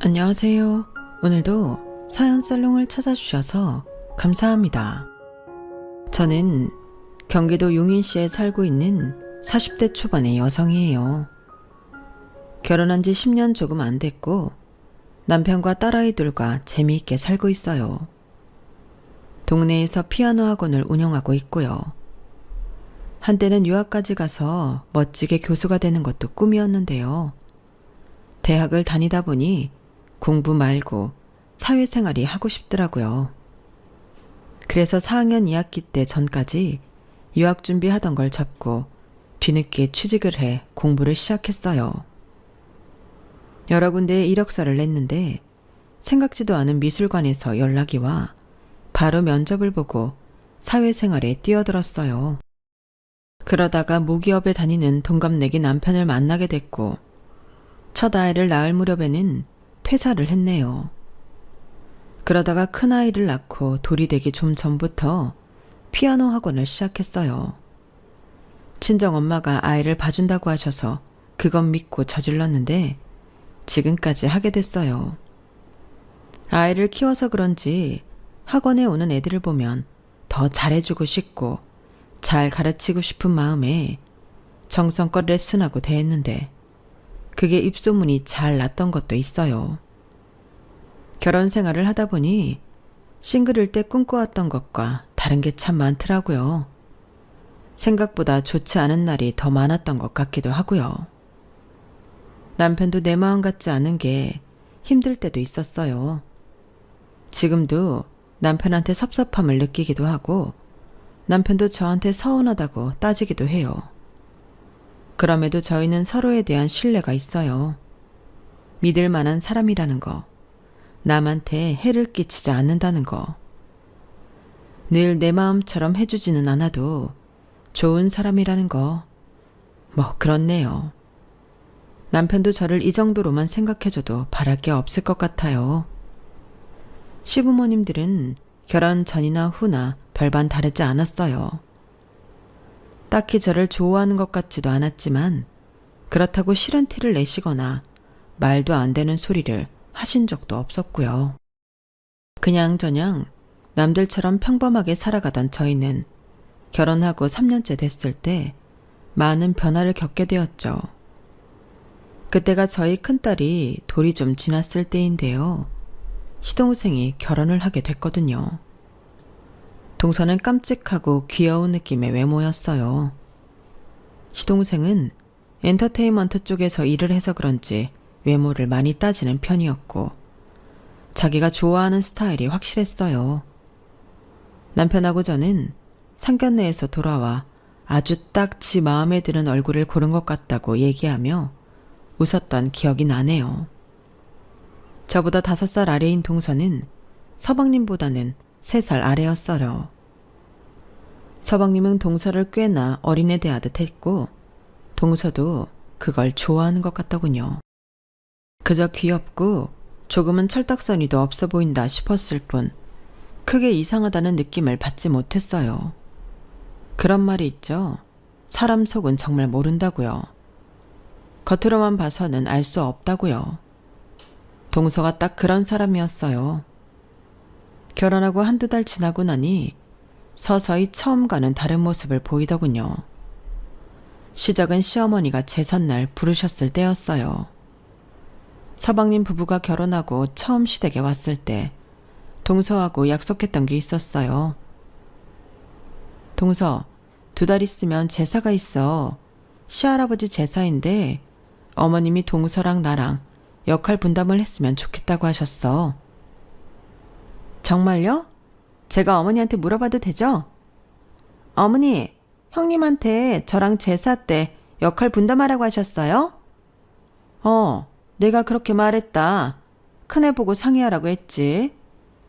안녕하세요. 오늘도 사연 살롱을 찾아주셔서 감사합니다. 저는 경기도 용인시에 살고 있는 40대 초반의 여성이에요. 결혼한 지 10년 조금 안 됐고 남편과 딸아이들과 재미있게 살고 있어요. 동네에서 피아노 학원을 운영하고 있고요. 한때는 유학까지 가서 멋지게 교수가 되는 것도 꿈이었는데요. 대학을 다니다 보니 공부 말고 사회생활이 하고 싶더라고요. 그래서 4학년 2학기 때 전까지 유학 준비하던 걸 접고 뒤늦게 취직을 해 공부를 시작했어요. 여러 군데에 이력서를 냈는데 생각지도 않은 미술관에서 연락이 와 바로 면접을 보고 사회생활에 뛰어들었어요. 그러다가 모기업에 다니는 동갑내기 남편을 만나게 됐고 첫 아이를 낳을 무렵에는 퇴사를 했네요. 그러다가 큰아이를 낳고 돌이 되기 좀 전부터 피아노 학원을 시작했어요. 친정엄마가 아이를 봐준다고 하셔서 그건 믿고 저질렀는데 지금까지 하게 됐어요. 아이를 키워서 그런지 학원에 오는 애들을 보면 더 잘해주고 싶고 잘 가르치고 싶은 마음에 정성껏 레슨하고 대했는데 그게 입소문이 잘 났던 것도 있어요. 결혼 생활을 하다 보니 싱글일 때 꿈꿔왔던 것과 다른 게 참 많더라고요. 생각보다 좋지 않은 날이 더 많았던 것 같기도 하고요. 남편도 내 마음 같지 않은 게 힘들 때도 있었어요. 지금도 남편한테 섭섭함을 느끼기도 하고 남편도 저한테 서운하다고 따지기도 해요. 그럼에도 저희는 서로에 대한 신뢰가 있어요. 믿을 만한 사람이라는 거, 남한테 해를 끼치지 않는다는 거. 늘 내 마음처럼 해주지는 않아도 좋은 사람이라는 거, 뭐 그렇네요. 남편도 저를 이 정도로만 생각해줘도 바랄 게 없을 것 같아요. 시부모님들은 결혼 전이나 후나 별반 다르지 않았어요. 딱히 저를 좋아하는 것 같지도 않았지만 그렇다고 싫은 티를 내시거나 말도 안 되는 소리를 하신 적도 없었고요. 그냥저냥 남들처럼 평범하게 살아가던 저희는 결혼하고 3년째 됐을 때 많은 변화를 겪게 되었죠. 그때가 저희 큰딸이 돌이 좀 지났을 때인데요. 시동생이 결혼을 하게 됐거든요. 동서는 깜찍하고 귀여운 느낌의 외모였어요. 시동생은 엔터테인먼트 쪽에서 일을 해서 그런지 외모를 많이 따지는 편이었고 자기가 좋아하는 스타일이 확실했어요. 남편하고 저는 상견례에서 돌아와 아주 딱 지 마음에 드는 얼굴을 고른 것 같다고 얘기하며 웃었던 기억이 나네요. 저보다 5살 아래인 동서는 서방님보다는 3살 아래였어요. 서방님은 동서를 꽤나 어린애 대하듯 했고 동서도 그걸 좋아하는 것 같더군요. 그저 귀엽고 조금은 철딱서니도 없어 보인다 싶었을 뿐 크게 이상하다는 느낌을 받지 못했어요. 그런 말이 있죠. 사람 속은 정말 모른다고요. 겉으로만 봐서는 알 수 없다고요. 동서가 딱 그런 사람이었어요. 결혼하고 1~2달 지나고 나니 서서히 처음과는 다른 모습을 보이더군요. 시작은 시어머니가 제삿날 부르셨을 때였어요. 서방님 부부가 결혼하고 처음 시댁에 왔을 때 동서하고 약속했던 게 있었어요. 동서, 2달 있으면 제사가 있어. 시할아버지 제사인데 어머님이 동서랑 나랑 역할 분담을 했으면 좋겠다고 하셨어. 정말요? 제가 어머니한테 물어봐도 되죠? 어머니, 형님한테 저랑 제사 때 역할 분담하라고 하셨어요? 내가 그렇게 말했다. 큰애 보고 상의하라고 했지.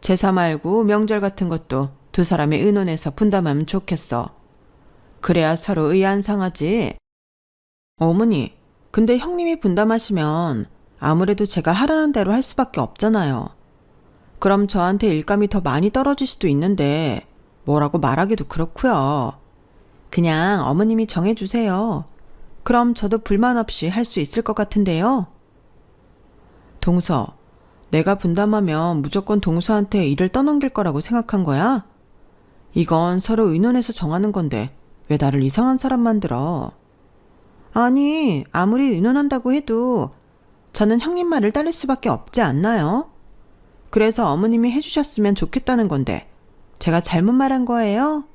제사 말고 명절 같은 것도 2 사람이 의논해서 분담하면 좋겠어. 그래야 서로 의안상하지. 어머니, 근데 형님이 분담하시면 아무래도 제가 하라는 대로 할 수밖에 없잖아요. 그럼 저한테 일감이 더 많이 떨어질 수도 있는데 뭐라고 말하기도 그렇고요. 그냥 어머님이 정해주세요. 그럼 저도 불만 없이 할 수 있을 것 같은데요. 동서, 내가 분담하면 무조건 동서한테 일을 떠넘길 거라고 생각한 거야? 이건 서로 의논해서 정하는 건데 왜 나를 이상한 사람 만들어? 아니, 아무리 의논한다고 해도 저는 형님 말을 따를 수밖에 없지 않나요? 그래서 어머님이 해주셨으면 좋겠다는 건데 제가 잘못 말한 거예요?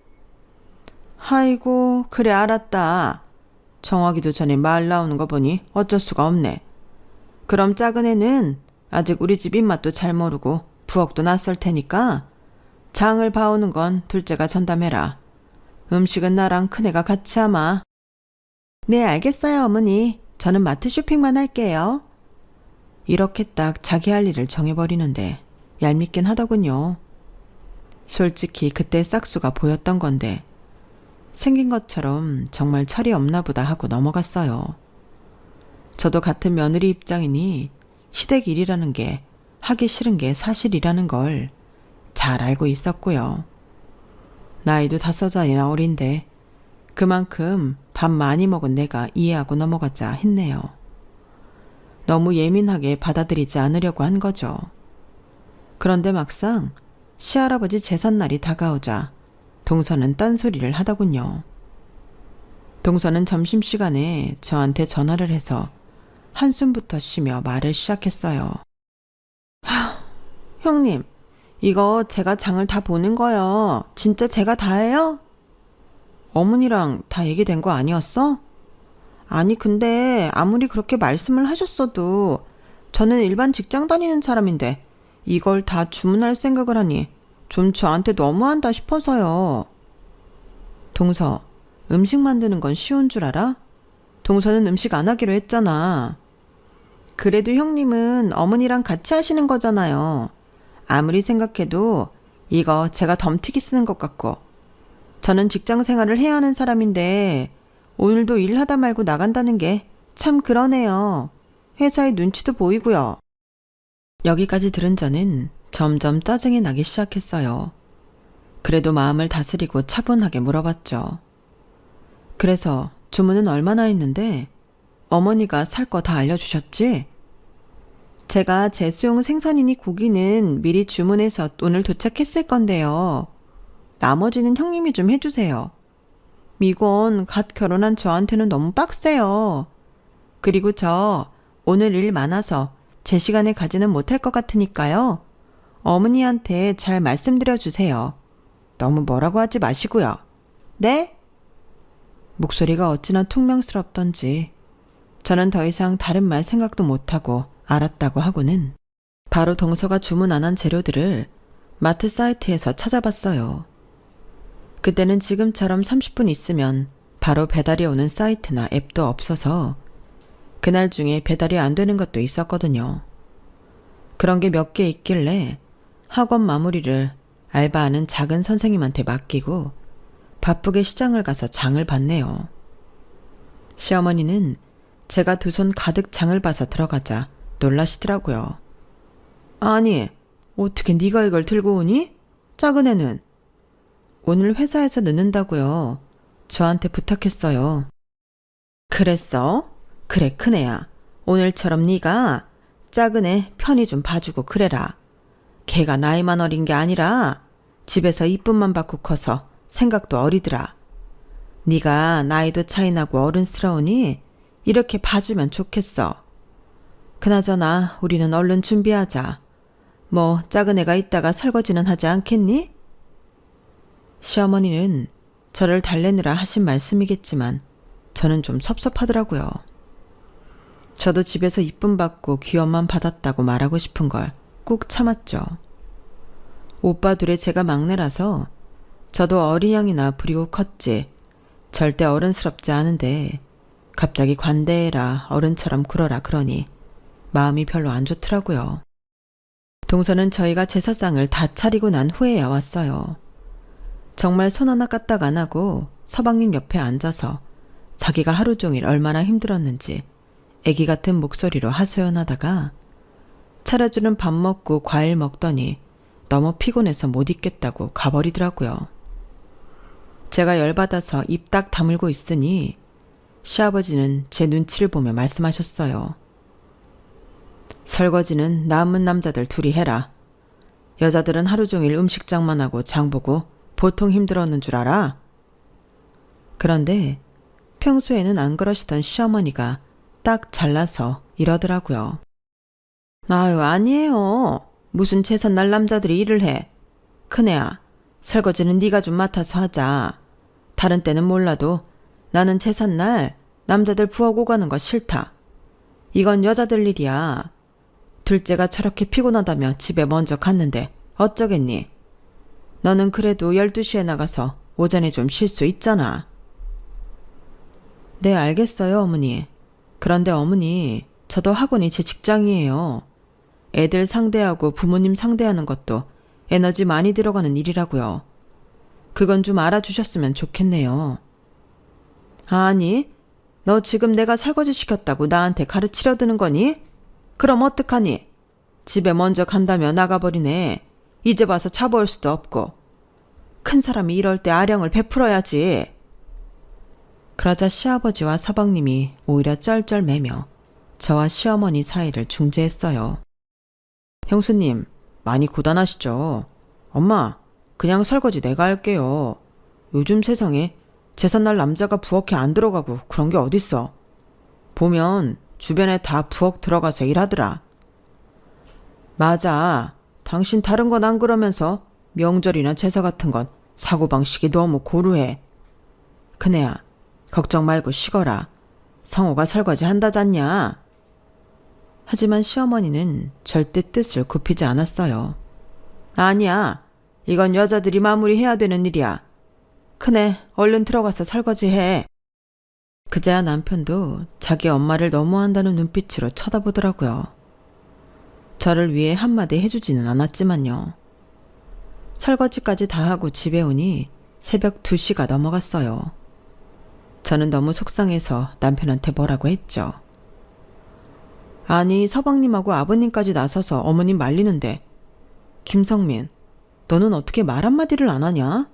아이고, 그래 알았다. 정하기도 전에 말 나오는 거 보니 어쩔 수가 없네. 그럼 작은 애는 아직 우리 집 입맛도 잘 모르고 부엌도 낯설 테니까 장을 봐오는 건 둘째가 전담해라. 음식은 나랑 큰애가 같이 하마. 네, 알겠어요, 어머니. 저는 마트 쇼핑만 할게요. 이렇게 딱 자기 할 일을 정해버리는데 얄밉긴 하더군요. 솔직히 그때 싹수가 보였던 건데 생긴 것처럼 정말 철이 없나 보다 하고 넘어갔어요. 저도 같은 며느리 입장이니 시댁 일이라는 게 하기 싫은 게 사실이라는 걸 잘 알고 있었고요. 나이도 5살이나 어린데 그만큼 밥 많이 먹은 내가 이해하고 넘어가자 했네요. 너무 예민하게 받아들이지 않으려고 한 거죠. 그런데 막상 시할아버지 제삿날이 다가오자 동서는 딴소리를 하더군요. 동서는 점심시간에 저한테 전화를 해서 한숨부터 쉬며 말을 시작했어요. 형님, 이거 제가 장을 다 보는 거요. 진짜 제가 다 해요? 어머니랑 다 얘기된 거 아니었어? 아니, 근데 아무리 그렇게 말씀을 하셨어도 저는 일반 직장 다니는 사람인데 이걸 다 주문할 생각을 하니 좀 저한테 너무한다 싶어서요. 동서, 음식 만드는 건 쉬운 줄 알아? 동서는 음식 안 하기로 했잖아. 그래도 형님은 어머니랑 같이 하시는 거잖아요. 아무리 생각해도 이거 제가 덤튀기 쓰는 것 같고 저는 직장 생활을 해야 하는 사람인데 오늘도 일하다 말고 나간다는 게 참 그러네요. 회사의 눈치도 보이고요. 여기까지 들은 저는 점점 짜증이 나기 시작했어요. 그래도 마음을 다스리고 차분하게 물어봤죠. 그래서 주문은 얼마나 했는데 어머니가 살 거 다 알려주셨지? 제가 제수용 생선이니 고기는 미리 주문해서 오늘 도착했을 건데요. 나머지는 형님이 좀 해주세요. 이건 갓 결혼한 저한테는 너무 빡세요. 그리고 저 오늘 일 많아서 제 시간에 가지는 못할 것 같으니까요. 어머니한테 잘 말씀드려 주세요. 너무 뭐라고 하지 마시고요. 네? 목소리가 어찌나 퉁명스럽던지 저는 더 이상 다른 말 생각도 못하고 알았다고 하고는 바로 동서가 주문 안 한 재료들을 마트 사이트에서 찾아봤어요. 그때는 지금처럼 30분 있으면 바로 배달이 오는 사이트나 앱도 없어서 그날 중에 배달이 안 되는 것도 있었거든요. 그런 게 몇 개 있길래 학원 마무리를 알바하는 작은 선생님한테 맡기고 바쁘게 시장을 가서 장을 봤네요. 시어머니는 제가 두 손 가득 장을 봐서 들어가자 놀라시더라고요. 아니, 어떻게 네가 이걸 들고 오니? 작은 애는? 오늘 회사에서 늦는다고요. 저한테 부탁했어요. 그랬어? 그래, 큰애야. 오늘처럼 네가 작은 애 편히 좀 봐주고 그래라. 걔가 나이만 어린 게 아니라 집에서 이쁨만 받고 커서 생각도 어리더라. 네가 나이도 차이나고 어른스러우니 이렇게 봐주면 좋겠어. 그나저나 우리는 얼른 준비하자. 뭐 작은 애가 있다가 설거지는 하지 않겠니? 시어머니는 저를 달래느라 하신 말씀이겠지만 저는 좀 섭섭하더라고요. 저도 집에서 이쁨 받고 귀염만 받았다고 말하고 싶은 걸 꾹 참았죠. 오빠 둘에 제가 막내라서 저도 어린 양이나 부리고 컸지 절대 어른스럽지 않은데 갑자기 관대해라 어른처럼 굴어라 그러니 마음이 별로 안 좋더라고요. 동서는 저희가 제사상을 다 차리고 난 후에야 왔어요. 정말 손 하나 까딱 안 하고 서방님 옆에 앉아서 자기가 하루 종일 얼마나 힘들었는지 애기 같은 목소리로 하소연하다가 차려주는 밥 먹고 과일 먹더니 너무 피곤해서 못 있겠다고 가버리더라고요. 제가 열받아서 입 딱 다물고 있으니 시아버지는 제 눈치를 보며 말씀하셨어요. 설거지는 남은 남자들 둘이 해라. 여자들은 하루 종일 음식장만 하고 장보고 보통 힘들었는 줄 알아? 그런데 평소에는 안 그러시던 시어머니가 딱 잘라서 이러더라고요. 아유, 아니에요. 무슨 제삿날 남자들이 일을 해. 큰애야, 설거지는 네가 좀 맡아서 하자. 다른 때는 몰라도 나는 제삿날 남자들 부엌 오가는 거 싫다. 이건 여자들 일이야. 둘째가 저렇게 피곤하다며 집에 먼저 갔는데 어쩌겠니? 너는 그래도 12시에 나가서 오전에 좀 쉴 수 있잖아. 네, 알겠어요, 어머니. 그런데 어머니, 저도 학원이 제 직장이에요. 애들 상대하고 부모님 상대하는 것도 에너지 많이 들어가는 일이라고요. 그건 좀 알아주셨으면 좋겠네요. 아니, 너 지금 내가 설거지 시켰다고 나한테 가르치려 드는 거니? 그럼 어떡하니? 집에 먼저 간다며 나가버리네. 이제 와서 차볼 수도 없고. 큰 사람이 이럴 때 아령을 베풀어야지. 그러자 시아버지와 서방님이 오히려 쩔쩔매며 저와 시어머니 사이를 중재했어요. 형수님, 많이 고단하시죠? 엄마, 그냥 설거지 내가 할게요. 요즘 세상에 제삿날 남자가 부엌에 안 들어가고 그런 게 어딨어. 보면 주변에 다 부엌 들어가서 일하더라. 맞아. 당신 다른 건 안 그러면서 명절이나 제사 같은 건 사고방식이 너무 고루해. 큰애야, 걱정 말고 쉬거라. 성호가 설거지 한다잖냐. 하지만 시어머니는 절대 뜻을 굽히지 않았어요. 아니야. 이건 여자들이 마무리해야 되는 일이야. 큰애, 얼른 들어가서 설거지해. 그제야 남편도 자기 엄마를 너무한다는 눈빛으로 쳐다보더라고요. 저를 위해 한마디 해주지는 않았지만요. 설거지까지 다 하고 집에 오니 새벽 2시가 넘어갔어요. 저는 너무 속상해서 남편한테 뭐라고 했죠. 아니, 서방님하고 아버님까지 나서서 어머님 말리는데 김성민, 너는 어떻게 말 한마디를 안 하냐?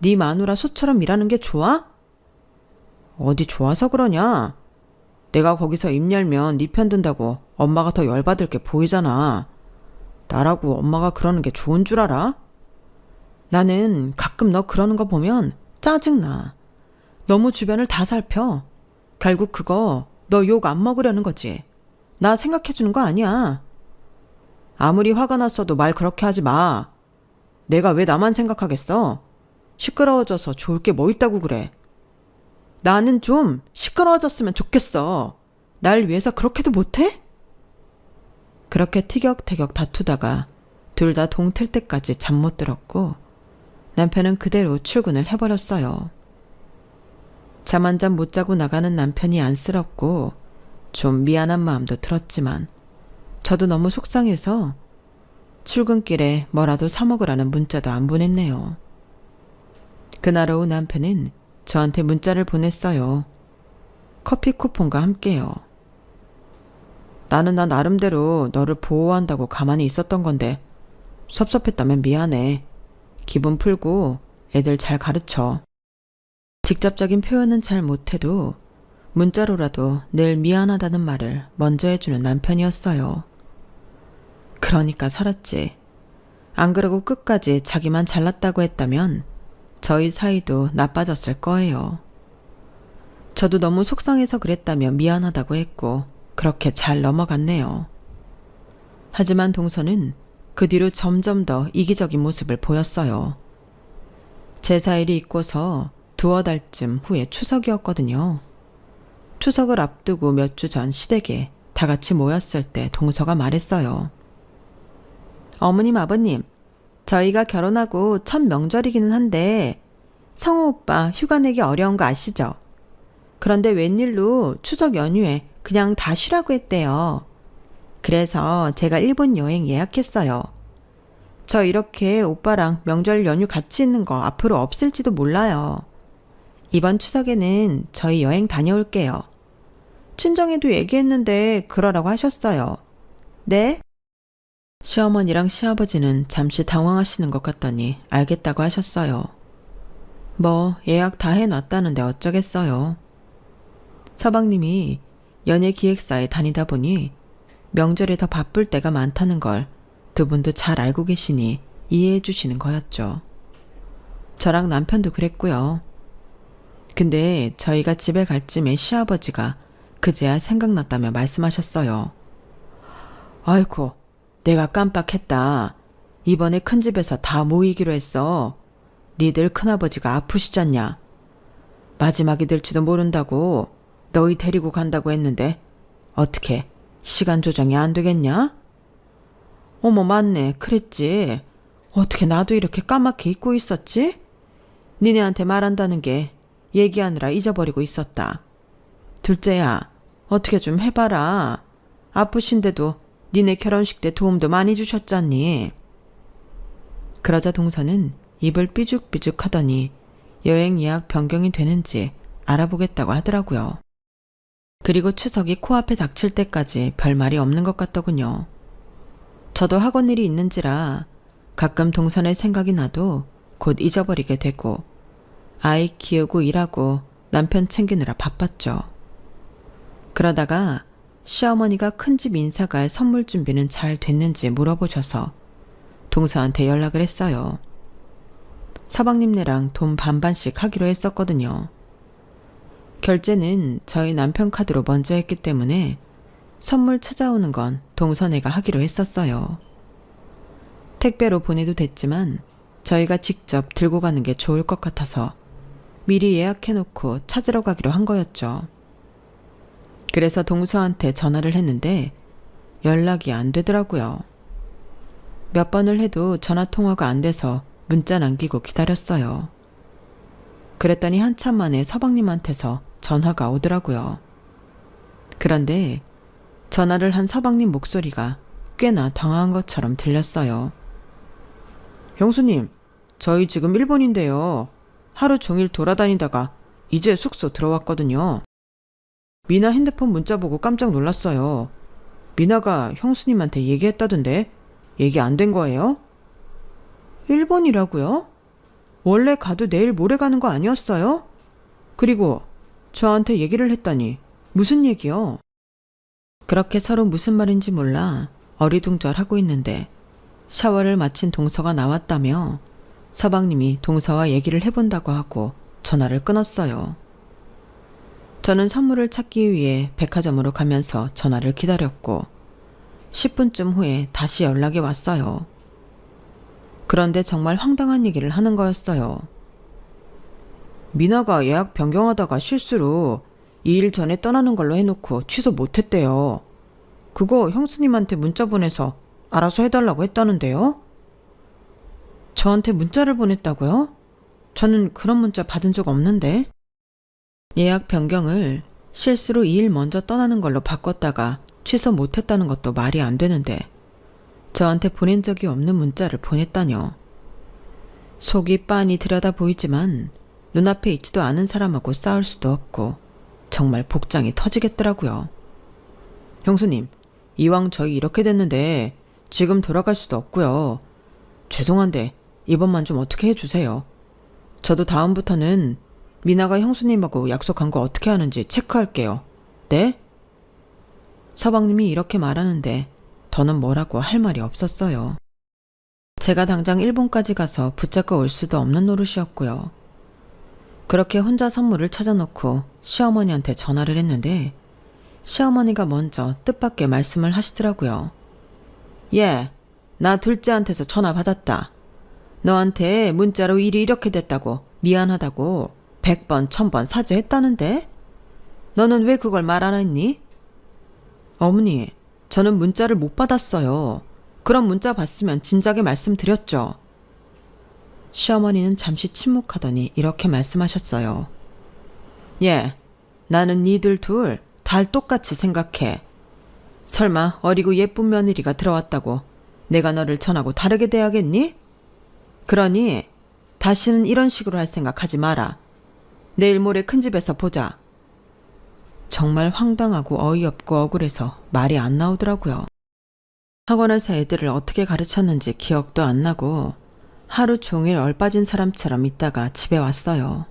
네 마누라 소처럼 일하는 게 좋아? 어디 좋아서 그러냐? 내가 거기서 입 열면 네 편 든다고 엄마가 더 열받을 게 보이잖아. 나라고 엄마가 그러는 게 좋은 줄 알아? 나는 가끔 너 그러는 거 보면 짜증나. 너무 주변을 다 살펴. 결국 그거 너 욕 안 먹으려는 거지. 나 생각해주는 거 아니야. 아무리 화가 났어도 말 그렇게 하지 마. 내가 왜 나만 생각하겠어? 시끄러워져서 좋을 게 뭐 있다고 그래. 나는 좀 시끄러워졌으면 좋겠어. 날 위해서 그렇게도 못해? 그렇게 티격태격 다투다가 둘 다 동틀 때까지 잠 못 들었고 남편은 그대로 출근을 해버렸어요. 잠 한 잠 못 자고 나가는 남편이 안쓰럽고 좀 미안한 마음도 들었지만 저도 너무 속상해서 출근길에 뭐라도 사 먹으라는 문자도 안 보냈네요. 그날 오후 남편은 저한테 문자를 보냈어요. 커피 쿠폰과 함께요. 나는 나 나름대로 너를 보호한다고 가만히 있었던 건데 섭섭했다면 미안해. 기분 풀고 애들 잘 가르쳐. 직접적인 표현은 잘 못해도 문자로라도 늘 미안하다는 말을 먼저 해주는 남편이었어요. 그러니까 살았지. 안 그러고 끝까지 자기만 잘났다고 했다면 저희 사이도 나빠졌을 거예요. 저도 너무 속상해서 그랬다며 미안하다고 했고 그렇게 잘 넘어갔네요. 하지만 동서는 그 뒤로 점점 더 이기적인 모습을 보였어요. 제사일이 있고서 두어 달쯤 후에 추석이었거든요. 추석을 앞두고 몇 주 전 시댁에 다 같이 모였을 때 동서가 말했어요. 어머님, 아버님, 저희가 결혼하고 첫 명절이기는 한데 성우 오빠 휴가 내기 어려운 거 아시죠? 그런데 웬일로 추석 연휴에 그냥 다 쉬라고 했대요. 그래서 제가 일본 여행 예약했어요. 저 이렇게 오빠랑 명절 연휴 같이 있는 거 앞으로 없을지도 몰라요. 이번 추석에는 저희 여행 다녀올게요. 친정에도 얘기했는데 그러라고 하셨어요. 네? 시어머니랑 시아버지는 잠시 당황하시는 것 같더니 알겠다고 하셨어요. 뭐 예약 다 해놨다는데 어쩌겠어요. 서방님이 연예기획사에 다니다 보니 명절에 더 바쁠 때가 많다는 걸 두 분도 잘 알고 계시니 이해해 주시는 거였죠. 저랑 남편도 그랬고요. 근데 저희가 집에 갈 쯤에 시아버지가 그제야 생각났다며 말씀하셨어요. 아이고, 내가 깜빡했다. 이번에 큰 집에서 다 모이기로 했어. 니들 큰아버지가 아프시잖냐. 마지막이 될지도 모른다고 너희 데리고 간다고 했는데 어떻게 시간 조정이 안 되겠냐? 어머, 맞네. 그랬지. 어떻게 나도 이렇게 까맣게 잊고 있었지? 니네한테 말한다는 게 얘기하느라 잊어버리고 있었다. 둘째야, 어떻게 좀 해봐라. 아프신데도 니네 결혼식 때 도움도 많이 주셨잖니. 그러자 동서는 입을 삐죽삐죽 하더니 여행 예약 변경이 되는지 알아보겠다고 하더라고요. 그리고 추석이 코앞에 닥칠 때까지 별말이 없는 것 같더군요. 저도 학원 일이 있는지라 가끔 동선의 생각이 나도 곧 잊어버리게 되고 아이 키우고 일하고 남편 챙기느라 바빴죠. 그러다가 시어머니가 큰집 인사갈 선물 준비는 잘 됐는지 물어보셔서 동서한테 연락을 했어요. 서방님네랑 돈 반반씩 하기로 했었거든요. 결제는 저희 남편 카드로 먼저 했기 때문에 선물 찾아오는 건 동서네가 하기로 했었어요. 택배로 보내도 됐지만 저희가 직접 들고 가는 게 좋을 것 같아서 미리 예약해놓고 찾으러 가기로 한 거였죠. 그래서 동서한테 전화를 했는데 연락이 안 되더라고요. 몇 번을 해도 전화 통화가 안 돼서 문자 남기고 기다렸어요. 그랬더니 한참 만에 서방님한테서 전화가 오더라고요. 그런데 전화를 한 서방님 목소리가 꽤나 당황한 것처럼 들렸어요. 형수님, 저희 지금 일본인데요. 하루 종일 돌아다니다가 이제 숙소 들어왔거든요. 미나 핸드폰 문자 보고 깜짝 놀랐어요. 미나가 형수님한테 얘기했다던데 얘기 안 된 거예요? 일본이라고요? 원래 가도 내일 모레 가는 거 아니었어요? 그리고 저한테 얘기를 했다니 무슨 얘기요? 그렇게 서로 무슨 말인지 몰라 어리둥절하고 있는데 샤워를 마친 동서가 나왔다며 서방님이 동서와 얘기를 해본다고 하고 전화를 끊었어요. 저는 선물을 찾기 위해 백화점으로 가면서 전화를 기다렸고 10분쯤 후에 다시 연락이 왔어요. 그런데 정말 황당한 얘기를 하는 거였어요. 미나가 예약 변경하다가 실수로 2일 전에 떠나는 걸로 해놓고 취소 못했대요. 그거 형수님한테 문자 보내서 알아서 해달라고 했다는데요? 저한테 문자를 보냈다고요? 저는 그런 문자 받은 적 없는데. 예약 변경을 실수로 2일 먼저 떠나는 걸로 바꿨다가 취소 못했다는 것도 말이 안 되는데 저한테 보낸 적이 없는 문자를 보냈다뇨. 속이 빤히 들여다 보이지만 눈앞에 있지도 않은 사람하고 싸울 수도 없고 정말 복장이 터지겠더라고요. 형수님, 이왕 저희 이렇게 됐는데 지금 돌아갈 수도 없고요. 죄송한데 이번만 좀 어떻게 해주세요. 저도 다음부터는 미나가 형수님하고 약속한 거 어떻게 하는지 체크할게요. 네? 서방님이 이렇게 말하는데 더는 뭐라고 할 말이 없었어요. 제가 당장 일본까지 가서 붙잡고 올 수도 없는 노릇이었고요. 그렇게 혼자 선물을 찾아놓고 시어머니한테 전화를 했는데 시어머니가 먼저 뜻밖의 말씀을 하시더라고요. 예, 나 둘째한테서 전화 받았다. 너한테 문자로 일이 이렇게 됐다고 미안하다고 100번 1000번 사죄했다는데? 너는 왜 그걸 말 안 했니? 어머니, 저는 문자를 못 받았어요. 그런 문자 받으면 진작에 말씀드렸죠. 시어머니는 잠시 침묵하더니 이렇게 말씀하셨어요. 예, 나는 니들 둘 다 똑같이 생각해. 설마 어리고 예쁜 며느리가 들어왔다고 내가 너를 전하고 다르게 대하겠니? 그러니 다시는 이런 식으로 할 생각 하지 마라. 내일 모레 큰 집에서 보자. 정말 황당하고 어이없고 억울해서 말이 안 나오더라고요. 학원에서 애들을 어떻게 가르쳤는지 기억도 안 나고 하루 종일 얼빠진 사람처럼 있다가 집에 왔어요.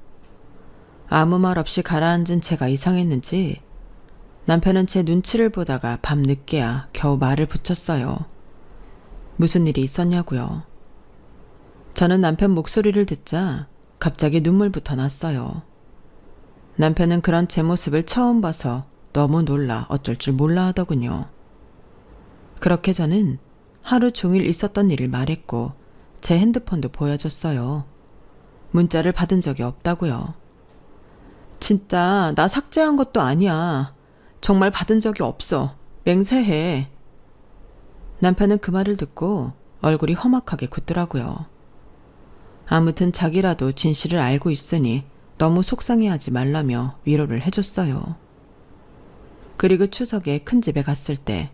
아무 말 없이 가라앉은 제가 이상했는지 남편은 제 눈치를 보다가 밤늦게야 겨우 말을 붙였어요. 무슨 일이 있었냐고요. 저는 남편 목소리를 듣자 갑자기 눈물부터 났어요. 남편은 그런 제 모습을 처음 봐서 너무 놀라 어쩔 줄 몰라 하더군요. 그렇게 저는 하루 종일 있었던 일을 말했고 제 핸드폰도 보여줬어요. 문자를 받은 적이 없다고요. 진짜 나 삭제한 것도 아니야. 정말 받은 적이 없어. 맹세해. 남편은 그 말을 듣고 얼굴이 험악하게 굳더라고요. 아무튼 자기라도 진실을 알고 있으니 너무 속상해하지 말라며 위로를 해줬어요. 그리고 추석에 큰 집에 갔을 때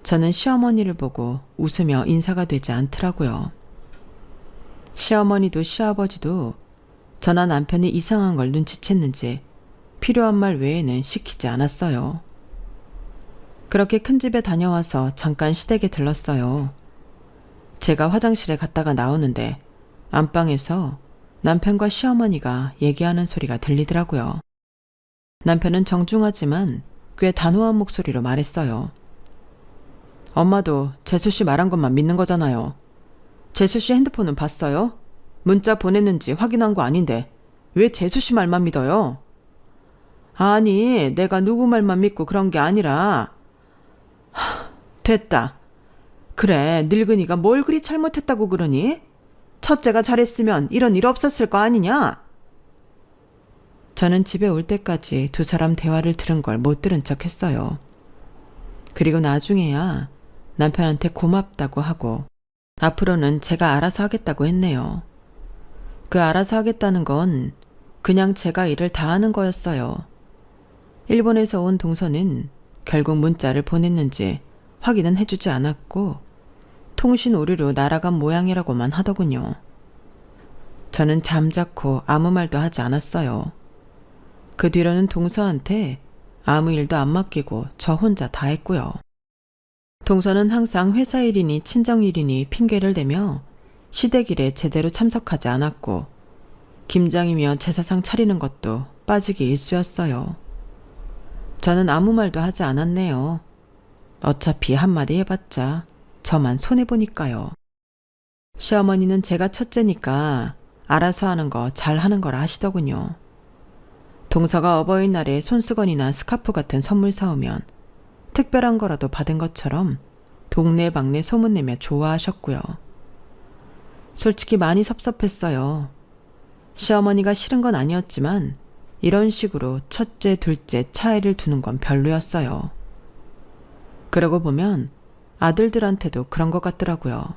저는 시어머니를 보고 웃으며 인사가 되지 않더라고요. 시어머니도 시아버지도 저나 남편이 이상한 걸 눈치챘는지 필요한 말 외에는 시키지 않았어요. 그렇게 큰 집에 다녀와서 잠깐 시댁에 들렀어요. 제가 화장실에 갔다가 나오는데 안방에서 남편과 시어머니가 얘기하는 소리가 들리더라고요. 남편은 정중하지만 꽤 단호한 목소리로 말했어요. 엄마도 재수 씨 말한 것만 믿는 거잖아요. 재수 씨 핸드폰은 봤어요? 문자 보냈는지 확인한 거 아닌데 왜 재수 씨 말만 믿어요? 아니, 내가 누구 말만 믿고 그런 게 아니라 됐다. 그래, 늙은이가 뭘 그리 잘못했다고 그러니? 첫째가 잘했으면 이런 일 없었을 거 아니냐? 저는 집에 올 때까지 두 사람 대화를 들은 걸 못 들은 척 했어요. 그리고 나중에야 남편한테 고맙다고 하고 앞으로는 제가 알아서 하겠다고 했네요. 그 알아서 하겠다는 건 그냥 제가 일을 다 하는 거였어요. 일본에서 온 동서는 결국 문자를 보냈는지 확인은 해주지 않았고 통신 오류로 날아간 모양이라고만 하더군요. 저는 잠자코 아무 말도 하지 않았어요. 그 뒤로는 동서한테 아무 일도 안 맡기고 저 혼자 다 했고요. 동서는 항상 회사 일이니 친정 일이니 핑계를 대며 시댁일에 제대로 참석하지 않았고 김장이며 제사상 차리는 것도 빠지기 일쑤였어요. 저는 아무 말도 하지 않았네요. 어차피 한마디 해봤자 저만 손해보니까요. 시어머니는 제가 첫째니까 알아서 하는 거 잘하는 거라 하시더군요. 동서가 어버이날에 손수건이나 스카프 같은 선물 사오면 특별한 거라도 받은 것처럼 동네방네 소문내며 좋아하셨고요. 솔직히 많이 섭섭했어요. 시어머니가 싫은 건 아니었지만 이런 식으로 첫째, 둘째 차이를 두는 건 별로였어요. 그러고 보면 아들들한테도 그런 것 같더라고요.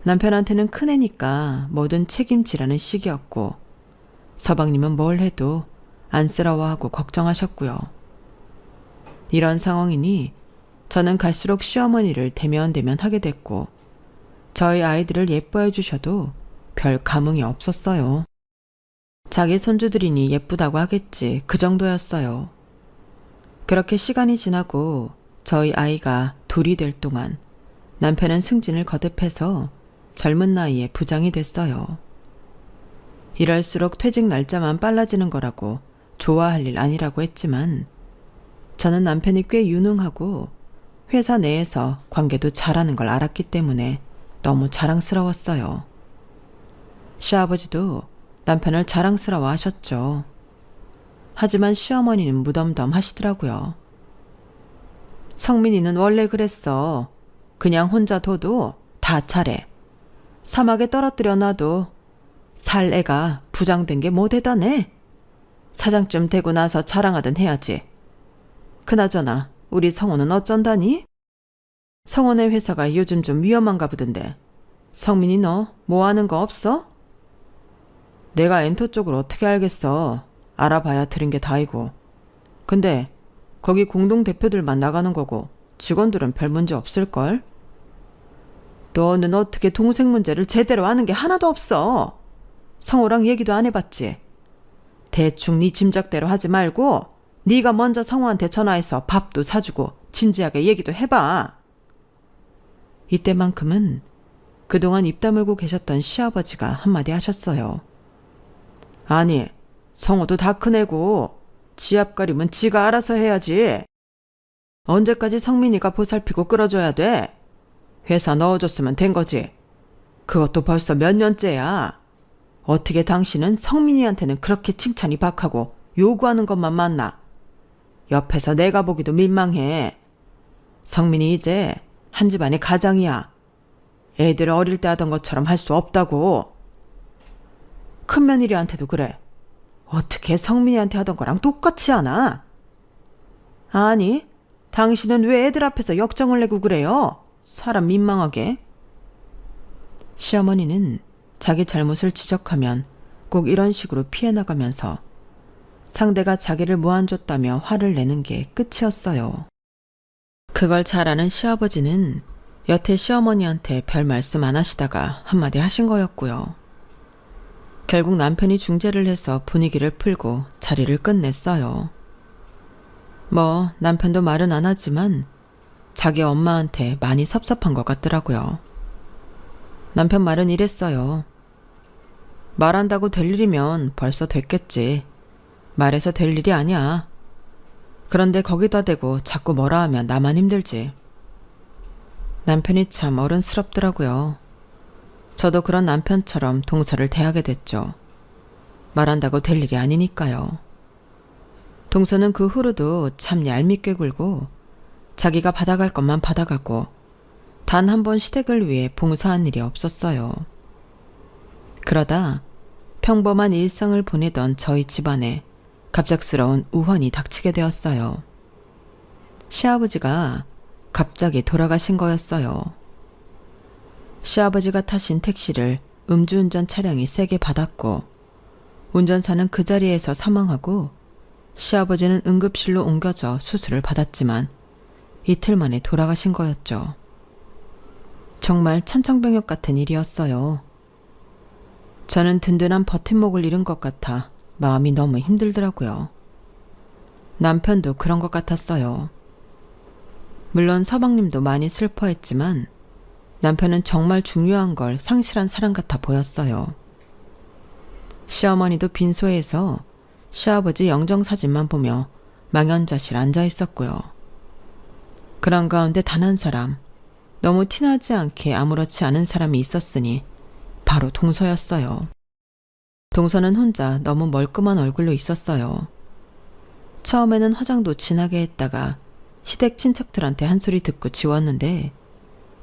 남편한테는 큰애니까 뭐든 책임지라는 식이었고 서방님은 뭘 해도 안쓰러워하고 걱정하셨고요. 이런 상황이니 저는 갈수록 시어머니를 대면대면 하게 됐고 저희 아이들을 예뻐해 주셔도 별 감흥이 없었어요. 자기 손주들이니 예쁘다고 하겠지 그 정도였어요. 그렇게 시간이 지나고 저희 아이가 둘이 될 동안 남편은 승진을 거듭해서 젊은 나이에 부장이 됐어요. 이럴수록 퇴직 날짜만 빨라지는 거라고 좋아할 일 아니라고 했지만 저는 남편이 꽤 유능하고 회사 내에서 관계도 잘하는 걸 알았기 때문에 너무 자랑스러웠어요. 시아버지도 남편을 자랑스러워 하셨죠. 하지만 시어머니는 무덤덤 하시더라고요. 성민이는 원래 그랬어. 그냥 혼자 둬도 다 잘해. 사막에 떨어뜨려 놔도 살 애가 부장된 게 뭐 대단해? 사장쯤 되고 나서 자랑하든 해야지. 그나저나 우리 성호는 어쩐다니? 성호네 회사가 요즘 좀 위험한가 보던데. 성민이 너 뭐 하는 거 없어? 내가 엔터 쪽을 어떻게 알겠어. 알아봐야 들은 게 다이고. 근데 거기 공동대표들만 나가는 거고 직원들은 별 문제 없을걸? 너는 어떻게 동생 문제를 제대로 아는 게 하나도 없어. 성호랑 얘기도 안 해봤지. 대충 네 짐작대로 하지 말고 네가 먼저 성호한테 전화해서 밥도 사주고 진지하게 얘기도 해봐. 이때만큼은 그동안 입 다물고 계셨던 시아버지가 한마디 하셨어요. 아니, 성호도 다 큰 애고 지 앞가림은 지가 알아서 해야지. 언제까지 성민이가 보살피고 끌어줘야 돼? 회사 넣어줬으면 된 거지. 그것도 벌써 몇 년째야. 어떻게 당신은 성민이한테는 그렇게 칭찬이 박하고 요구하는 것만 많나? 옆에서 내가 보기도 민망해. 성민이 이제 한 집안의 가장이야. 애들 어릴 때 하던 것처럼 할 수 없다고. 큰며느리한테도 그래. 어떻게 성민이한테 하던 거랑 똑같이 하나? 아니, 당신은 왜 애들 앞에서 역정을 내고 그래요? 사람 민망하게. 시어머니는 자기 잘못을 지적하면 꼭 이런 식으로 피해 나가면서 상대가 자기를 무안줬다며 화를 내는 게 끝이었어요. 그걸 잘 아는 시아버지는 여태 시어머니한테 별 말씀 안 하시다가 한마디 하신 거였고요. 결국 남편이 중재를 해서 분위기를 풀고 자리를 끝냈어요. 뭐 남편도 말은 안 하지만 자기 엄마한테 많이 섭섭한 것 같더라고요. 남편 말은 이랬어요. 말한다고 될 일이면 벌써 됐겠지. 말해서 될 일이 아니야. 그런데 거기다 대고 자꾸 뭐라 하면 나만 힘들지. 남편이 참 어른스럽더라고요. 저도 그런 남편처럼 동서를 대하게 됐죠. 말한다고 될 일이 아니니까요. 동서는 그 후로도 참 얄밉게 굴고 자기가 받아갈 것만 받아가고 단 한 번 시댁을 위해 봉사한 일이 없었어요. 그러다 평범한 일상을 보내던 저희 집안에 갑작스러운 우환이 닥치게 되었어요. 시아버지가 갑자기 돌아가신 거였어요. 시아버지가 타신 택시를 음주운전 차량이 세게 받았고 운전사는 그 자리에서 사망하고 시아버지는 응급실로 옮겨져 수술을 받았지만 이틀 만에 돌아가신 거였죠. 정말 천청병역 같은 일이었어요. 저는 든든한 버팀목을 잃은 것 같아 마음이 너무 힘들더라고요. 남편도 그런 것 같았어요. 물론 서방님도 많이 슬퍼했지만 남편은 정말 중요한 걸 상실한 사람 같아 보였어요. 시어머니도 빈소에서 시아버지 영정사진만 보며 망연자실 앉아 있었고요. 그런 가운데 단 한 사람, 너무 티나지 않게 아무렇지 않은 사람이 있었으니 바로 동서였어요. 동서는 혼자 너무 멀끔한 얼굴로 있었어요. 처음에는 화장도 진하게 했다가 시댁 친척들한테 한 소리 듣고 지웠는데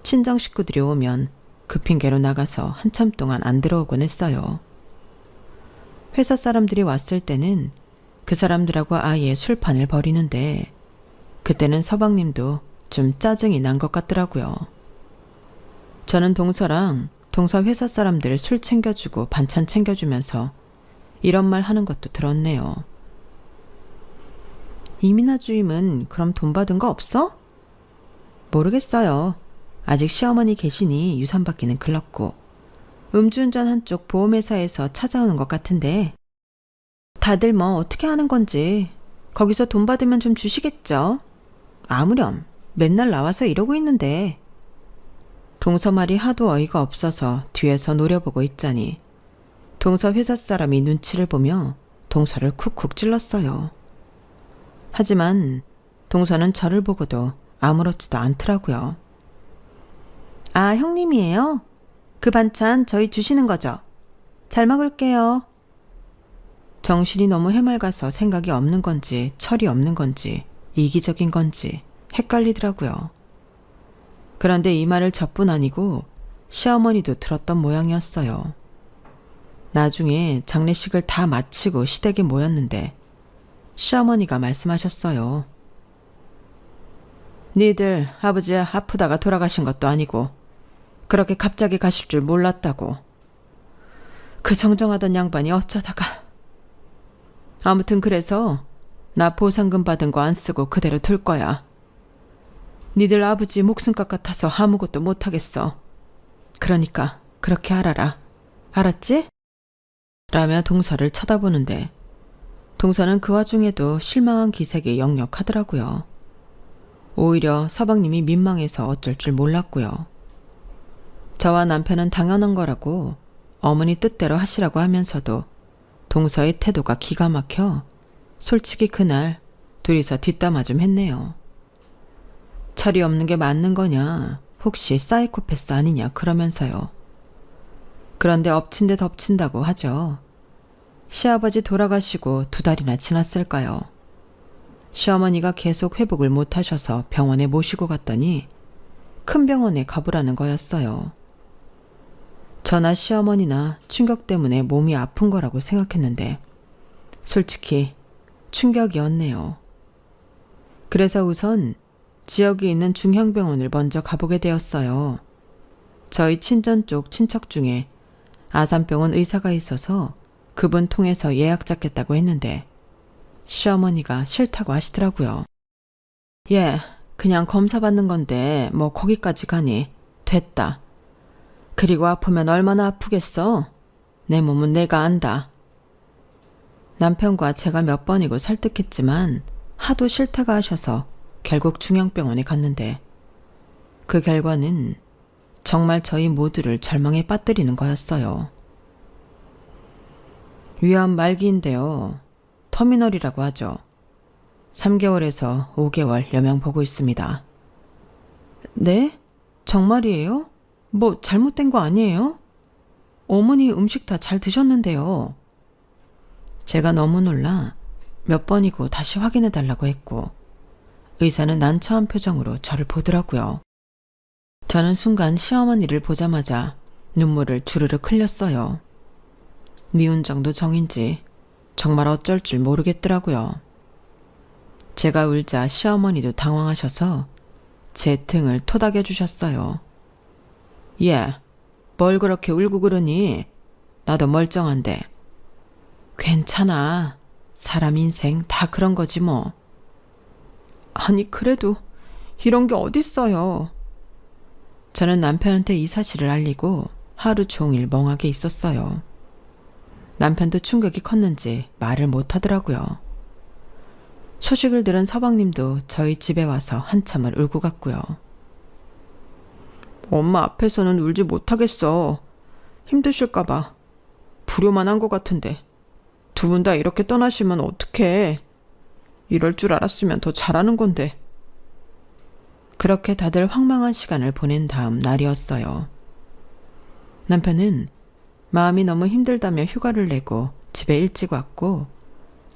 친정 식구들이 오면 그 핑계로 나가서 한참 동안 안 들어오곤 했어요. 회사 사람들이 왔을 때는 그 사람들하고 아예 술판을 벌이는데 그때는 서방님도 좀 짜증이 난 것 같더라고요. 저는 동서랑 동서 회사 사람들 술 챙겨주고 반찬 챙겨주면서 이런 말 하는 것도 들었네요. 이민아 주임은 그럼 돈 받은 거 없어? 모르겠어요. 아직 시어머니 계시니 유산 받기는 글렀고 음주운전 한쪽 보험회사에서 찾아오는 것 같은데 다들 뭐 어떻게 하는 건지 거기서 돈 받으면 좀 주시겠죠? 아무렴 맨날 나와서 이러고 있는데. 동서 말이 하도 어이가 없어서 뒤에서 노려보고 있자니 동서 회사 사람이 눈치를 보며 동서를 쿡쿡 찔렀어요. 하지만 동서는 저를 보고도 아무렇지도 않더라고요. 아, 형님이에요? 그 반찬 저희 주시는 거죠? 잘 먹을게요. 정신이 너무 해맑아서 생각이 없는 건지 철이 없는 건지 이기적인 건지 헷갈리더라고요. 그런데 이 말을 저뿐 아니고 시어머니도 들었던 모양이었어요. 나중에 장례식을 다 마치고 시댁에 모였는데 시어머니가 말씀하셨어요. 니들 아버지 아프다가 돌아가신 것도 아니고 그렇게 갑자기 가실 줄 몰랐다고. 그 정정하던 양반이 어쩌다가. 아무튼 그래서 나 보상금 받은 거 안 쓰고 그대로 둘 거야. 니들 아버지 목숨값 같아서 아무것도 못하겠어. 그러니까 그렇게 알아라. 알았지? 라며 동서를 쳐다보는데 동서는 그 와중에도 실망한 기색이 역력하더라고요. 오히려 서방님이 민망해서 어쩔 줄 몰랐고요. 저와 남편은 당연한 거라고 어머니 뜻대로 하시라고 하면서도 동서의 태도가 기가 막혀 솔직히 그날 둘이서 뒷담화 좀 했네요. 철이 없는 게 맞는 거냐, 혹시 사이코패스 아니냐 그러면서요. 그런데 엎친 데 덮친다고 하죠. 시아버지 돌아가시고 2달이나 지났을까요? 시어머니가 계속 회복을 못하셔서 병원에 모시고 갔더니 큰 병원에 가보라는 거였어요. 저나 시어머니나 충격 때문에 몸이 아픈 거라고 생각했는데 솔직히 충격이었네요. 그래서 우선 지역에 있는 중형병원을 먼저 가보게 되었어요. 저희 친전 쪽 친척 중에 아산병원 의사가 있어서 그분 통해서 예약 잡겠다고 했는데 시어머니가 싫다고 하시더라고요. 예, 그냥 검사 받는 건데 뭐 거기까지 가니. 됐다. 그리고 아프면 얼마나 아프겠어? 내 몸은 내가 안다. 남편과 제가 몇 번이고 설득했지만 하도 싫다고 하셔서 결국 중형병원에 갔는데 그 결과는 정말 저희 모두를 절망에 빠뜨리는 거였어요. 위암 말기인데요. 터미널이라고 하죠. 3개월에서 5개월 여명 보고 있습니다. 네? 정말이에요? 뭐 잘못된 거 아니에요? 어머니 음식 다 잘 드셨는데요. 제가 너무 놀라 몇 번이고 다시 확인해 달라고 했고 의사는 난처한 표정으로 저를 보더라고요. 저는 순간 시어머니를 보자마자 눈물을 주르륵 흘렸어요. 미운 정도 정인지 정말 어쩔 줄 모르겠더라고요. 제가 울자 시어머니도 당황하셔서 제 등을 토닥여 주셨어요. 예, 뭘 그렇게 울고 그러니? 나도 멀쩡한데. 괜찮아. 사람 인생 다 그런 거지 뭐. 아니 그래도 이런 게 어딨어요. 저는 남편한테 이 사실을 알리고 하루 종일 멍하게 있었어요. 남편도 충격이 컸는지 말을 못 하더라고요. 소식을 들은 서방님도 저희 집에 와서 한참을 울고 갔고요. 엄마 앞에서는 울지 못하겠어. 힘드실까봐. 불효만 한 것 같은데. 2분 다 이렇게 떠나시면 어떡해. 이럴 줄 알았으면 더 잘하는 건데. 그렇게 다들 황망한 시간을 보낸 다음 날이었어요. 남편은 마음이 너무 힘들다며 휴가를 내고 집에 일찍 왔고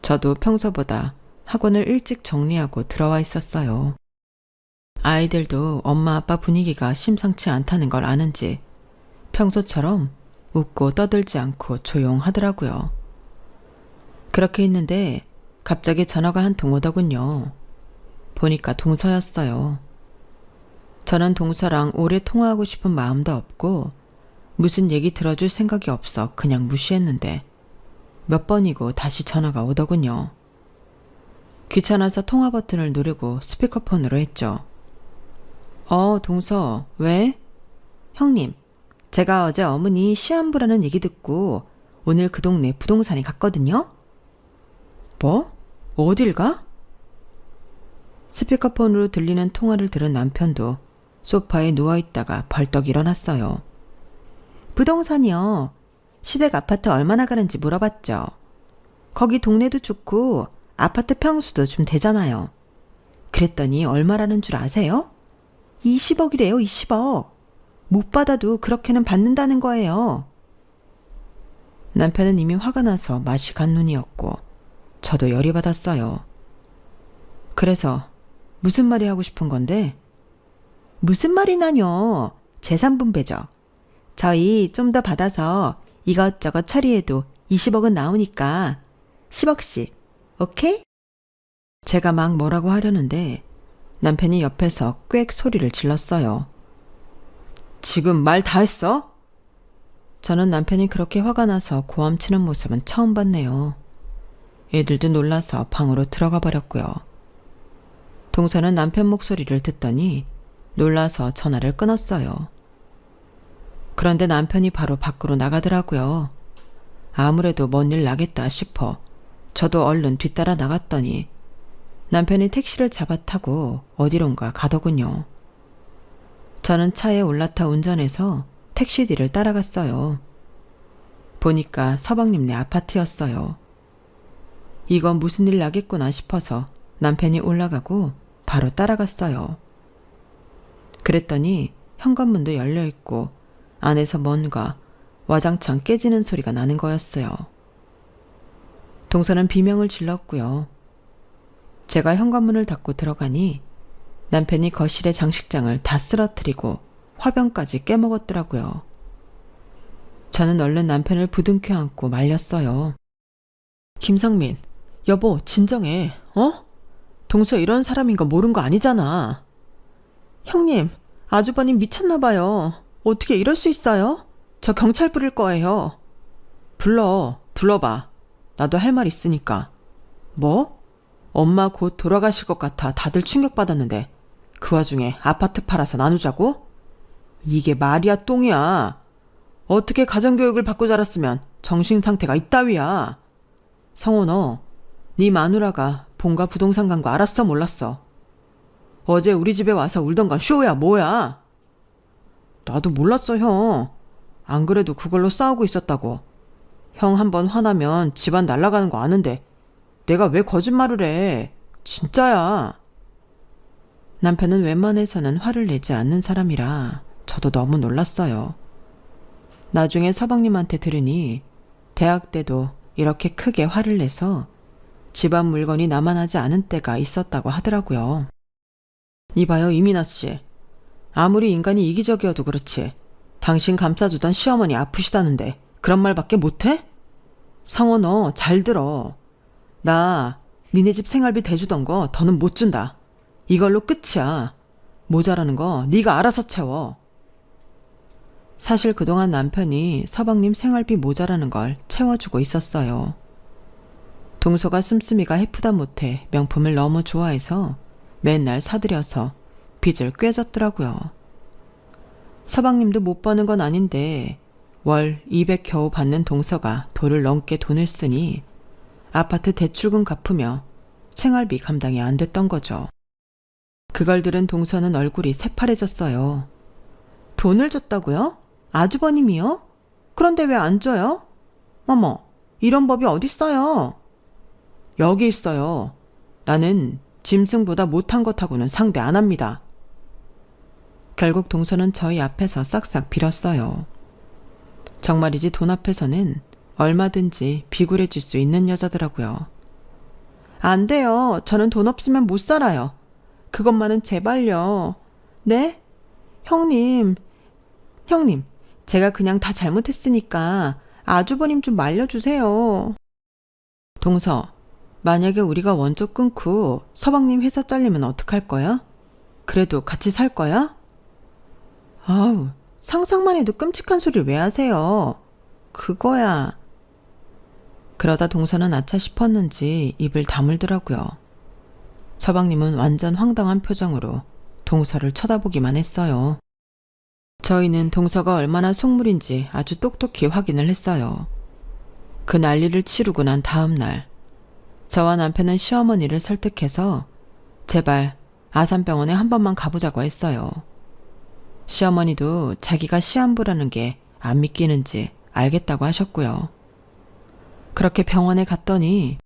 저도 평소보다 학원을 일찍 정리하고 들어와 있었어요. 아이들도 엄마 아빠 분위기가 심상치 않다는 걸 아는지 평소처럼 웃고 떠들지 않고 조용하더라고요. 그렇게 있는데 갑자기 전화가 한 통 오더군요. 보니까 동서였어요. 저는 동서랑 오래 통화하고 싶은 마음도 없고 무슨 얘기 들어줄 생각이 없어 그냥 무시했는데 몇 번이고 다시 전화가 오더군요. 귀찮아서 통화 버튼을 누르고 스피커폰으로 했죠. 동서, 왜? 형님, 제가 어제 어머니 시험 보라는 얘기 듣고 오늘 그 동네 부동산에 갔거든요? 뭐? 어딜 가? 스피커폰으로 들리는 통화를 들은 남편도 소파에 누워있다가 벌떡 일어났어요. 부동산이요. 시댁 아파트 얼마나 가는지 물어봤죠. 거기 동네도 좋고 아파트 평수도 좀 되잖아요. 그랬더니 얼마라는 줄 아세요? 20억이래요, 20억. 못 받아도 그렇게는 받는다는 거예요. 남편은 이미 화가 나서 맛이 간 눈이었고 저도 열이 받았어요. 그래서 무슨 말이 하고 싶은 건데? 무슨 말이나뇨. 재산분배죠. 저희 좀 더 받아서 이것저것 처리해도 20억은 나오니까 10억씩. 오케이? 제가 막 뭐라고 하려는데 남편이 옆에서 꽥 소리를 질렀어요. 지금 말 다 했어? 저는 남편이 그렇게 화가 나서 고함치는 모습은 처음 봤네요. 애들도 놀라서 방으로 들어가 버렸고요. 동서는 남편 목소리를 듣더니 놀라서 전화를 끊었어요. 그런데 남편이 바로 밖으로 나가더라고요. 아무래도 뭔 일 나겠다 싶어 저도 얼른 뒤따라 나갔더니 남편이 택시를 잡아 타고 어디론가 가더군요. 저는 차에 올라타 운전해서 택시 뒤를 따라갔어요. 보니까 서방님네 아파트였어요. 이건 무슨 일 나겠구나 싶어서 남편이 올라가고 바로 따라갔어요. 그랬더니 현관문도 열려있고 안에서 뭔가 와장창 깨지는 소리가 나는 거였어요. 동서는 비명을 질렀고요. 제가 현관문을 닫고 들어가니 남편이 거실의 장식장을 다 쓰러뜨리고 화병까지 깨먹었더라고요. 저는 얼른 남편을 부둥켜 안고 말렸어요. 김상민, 여보 진정해. 동서 이런 사람인 거 모른 거 아니잖아. 형님, 아주버님 미쳤나 봐요. 어떻게 이럴 수 있어요? 저 경찰 부를 거예요. 불러봐. 나도 할 말 있으니까. 뭐? 엄마 곧 돌아가실 것 같아 다들 충격받았는데 그 와중에 아파트 팔아서 나누자고? 이게 말이야 똥이야. 어떻게 가정교육을 받고 자랐으면 정신상태가 이따위야. 성호 너, 네 마누라가 본가 부동산 간 거 알았어 몰랐어? 어제 우리 집에 와서 울던 건 쇼야 뭐야? 나도 몰랐어 형. 안 그래도 그걸로 싸우고 있었다고. 형 한번 화나면 집안 날아가는 거 아는데 내가 왜 거짓말을 해. 진짜야. 남편은 웬만해서는 화를 내지 않는 사람이라 저도 너무 놀랐어요. 나중에 서방님한테 들으니 대학 때도 이렇게 크게 화를 내서 집안 물건이 남아나지 않은 때가 있었다고 하더라고요. 이봐요 이민아 씨. 아무리 인간이 이기적이어도 그렇지 당신 감싸주던 시어머니 아프시다는데 그런 말밖에 못해? 성호 너 잘 들어. 나 니네 집 생활비 대주던 거 더는 못 준다. 이걸로 끝이야. 모자라는 거 네가 알아서 채워. 사실 그동안 남편이 서방님 생활비 모자라는 걸 채워주고 있었어요. 동서가 씀씀이가 해프다 못해 명품을 너무 좋아해서 맨날 사들여서 빚을 꿰졌더라고요. 서방님도 못 버는 건 아닌데 월 200 겨우 받는 동서가 돌을 넘게 돈을 쓰니 아파트 대출금 갚으며 생활비 감당이 안 됐던 거죠. 그걸 들은 동서는 얼굴이 새파래졌어요. 돈을 줬다고요? 아주버님이요? 그런데 왜 안 줘요? 어머, 이런 법이 어딨어요? 여기 있어요. 나는 짐승보다 못한 것하고는 상대 안 합니다. 결국 동서는 저희 앞에서 싹싹 빌었어요. 정말이지 돈 앞에서는 얼마든지 비굴해질 수 있는 여자더라고요. 안 돼요. 저는 돈 없으면 못 살아요. 그것만은 제발요. 네? 형님, 제가 그냥 다 잘못했으니까 아주버님 좀 말려주세요. 동서, 만약에 우리가 원조 끊고 서방님 회사 잘리면 어떡할 거야? 그래도 같이 살 거야? 아우, 상상만 해도 끔찍한 소리를 왜 하세요? 그거야. 그러다 동서는 아차 싶었는지 입을 다물더라고요. 서방님은 완전 황당한 표정으로 동서를 쳐다보기만 했어요. 저희는 동서가 얼마나 속물인지 아주 똑똑히 확인을 했어요. 그 난리를 치르고 난 다음 날, 저와 남편은 시어머니를 설득해서 제발 아산병원에 한 번만 가보자고 했어요. 시어머니도 자기가 시한부라는 게 안 믿기는지 알겠다고 하셨고요. 그렇게 병원에 갔더니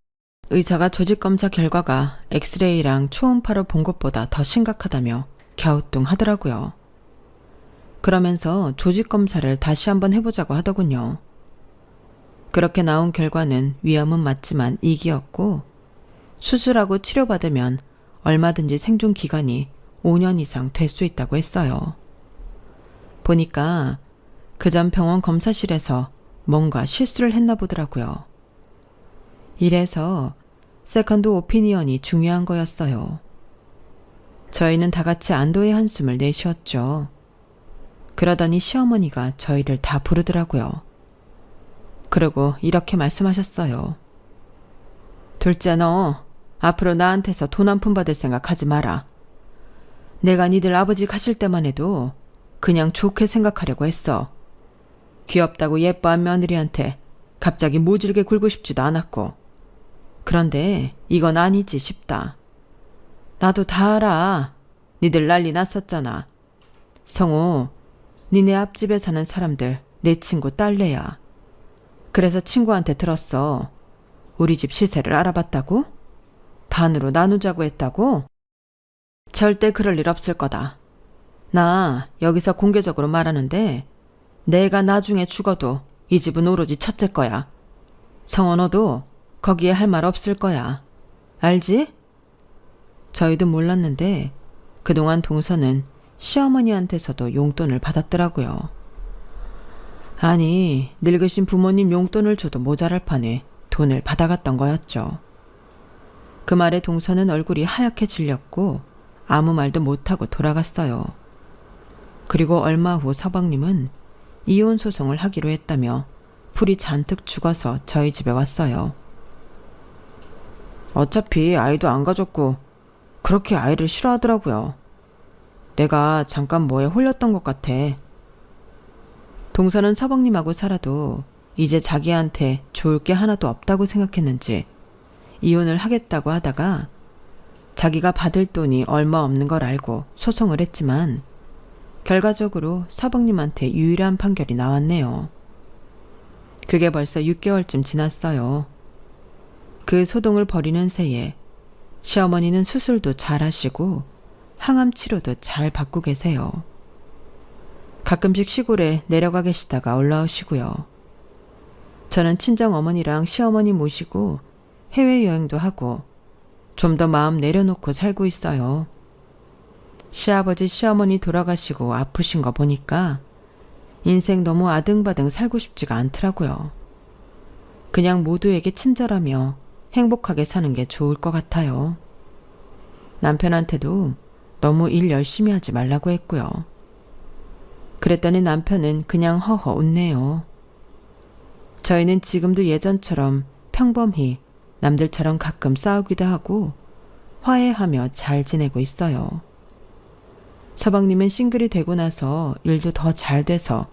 의사가 조직검사 결과가 엑스레이랑 초음파로 본 것보다 더 심각하다며 갸우뚱하더라고요. 그러면서 조직검사를 다시 한번 해보자고 하더군요. 그렇게 나온 결과는 위험은 맞지만 이기였고 수술하고 치료받으면 얼마든지 생존 기간이 5년 이상 될 수 있다고 했어요. 보니까 그전 병원 검사실에서 뭔가 실수를 했나 보더라고요. 이래서 세컨드 오피니언이 중요한 거였어요. 저희는 다 같이 안도의 한숨을 내쉬었죠. 그러더니 시어머니가 저희를 다 부르더라고요. 그리고 이렇게 말씀하셨어요. 둘째 너 앞으로 나한테서 돈 한 푼 받을 생각 하지 마라. 내가 니들 아버지 가실 때만 해도 그냥 좋게 생각하려고 했어. 귀엽다고 예뻐한 며느리한테 갑자기 모질게 굴고 싶지도 않았고. 그런데 이건 아니지 싶다. 나도 다 알아. 니들 난리 났었잖아. 성우, 니네 앞집에 사는 사람들 내 친구 딸내야. 그래서 친구한테 들었어. 우리 집 시세를 알아봤다고? 반으로 나누자고 했다고? 절대 그럴 일 없을 거다. 나 여기서 공개적으로 말하는데 내가 나중에 죽어도 이 집은 오로지 첫째 거야. 성원 너도 거기에 할 말 없을 거야. 알지? 저희도 몰랐는데 그동안 동서는 시어머니한테서도 용돈을 받았더라고요. 아니, 늙으신 부모님 용돈을 줘도 모자랄 판에 돈을 받아갔던 거였죠. 그 말에 동서는 얼굴이 하얗게 질렸고 아무 말도 못하고 돌아갔어요. 그리고 얼마 후 서방님은 이혼 소송을 하기로 했다며 풀이 잔뜩 죽어서 저희 집에 왔어요. 어차피 아이도 안 가졌고 그렇게 아이를 싫어하더라고요. 내가 잠깐 뭐에 홀렸던 것 같아. 동서는 서방님하고 살아도 이제 자기한테 좋을 게 하나도 없다고 생각했는지 이혼을 하겠다고 하다가 자기가 받을 돈이 얼마 없는 걸 알고 소송을 했지만 결과적으로 서방님한테 유일한 판결이 나왔네요. 그게 벌써 6개월쯤 지났어요. 그 소동을 벌이는 새에 시어머니는 수술도 잘 하시고 항암 치료도 잘 받고 계세요. 가끔씩 시골에 내려가 계시다가 올라오시고요. 저는 친정 어머니랑 시어머니 모시고 해외여행도 하고 좀 더 마음 내려놓고 살고 있어요. 시아버지 시어머니 돌아가시고 아프신 거 보니까 인생 너무 아등바등 살고 싶지가 않더라고요. 그냥 모두에게 친절하며 행복하게 사는 게 좋을 것 같아요. 남편한테도 너무 일 열심히 하지 말라고 했고요. 그랬더니 남편은 그냥 허허 웃네요. 저희는 지금도 예전처럼 평범히 남들처럼 가끔 싸우기도 하고 화해하며 잘 지내고 있어요. 서방님은 싱글이 되고 나서 일도 더 잘 돼서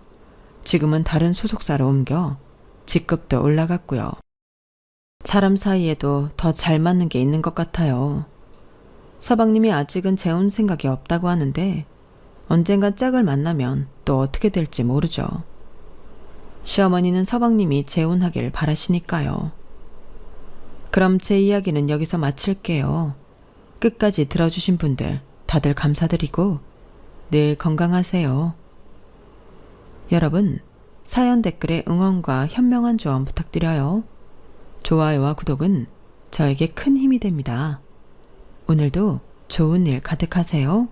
지금은 다른 소속사로 옮겨 직급도 올라갔고요. 사람 사이에도 더 잘 맞는 게 있는 것 같아요. 서방님이 아직은 재혼 생각이 없다고 하는데 언젠간 짝을 만나면 또 어떻게 될지 모르죠. 시어머니는 서방님이 재혼하길 바라시니까요. 그럼 제 이야기는 여기서 마칠게요. 끝까지 들어주신 분들 다들 감사드리고 늘 건강하세요. 여러분, 사연 댓글에 응원과 현명한 조언 부탁드려요. 좋아요와 구독은 저에게 큰 힘이 됩니다. 오늘도 좋은 일 가득하세요.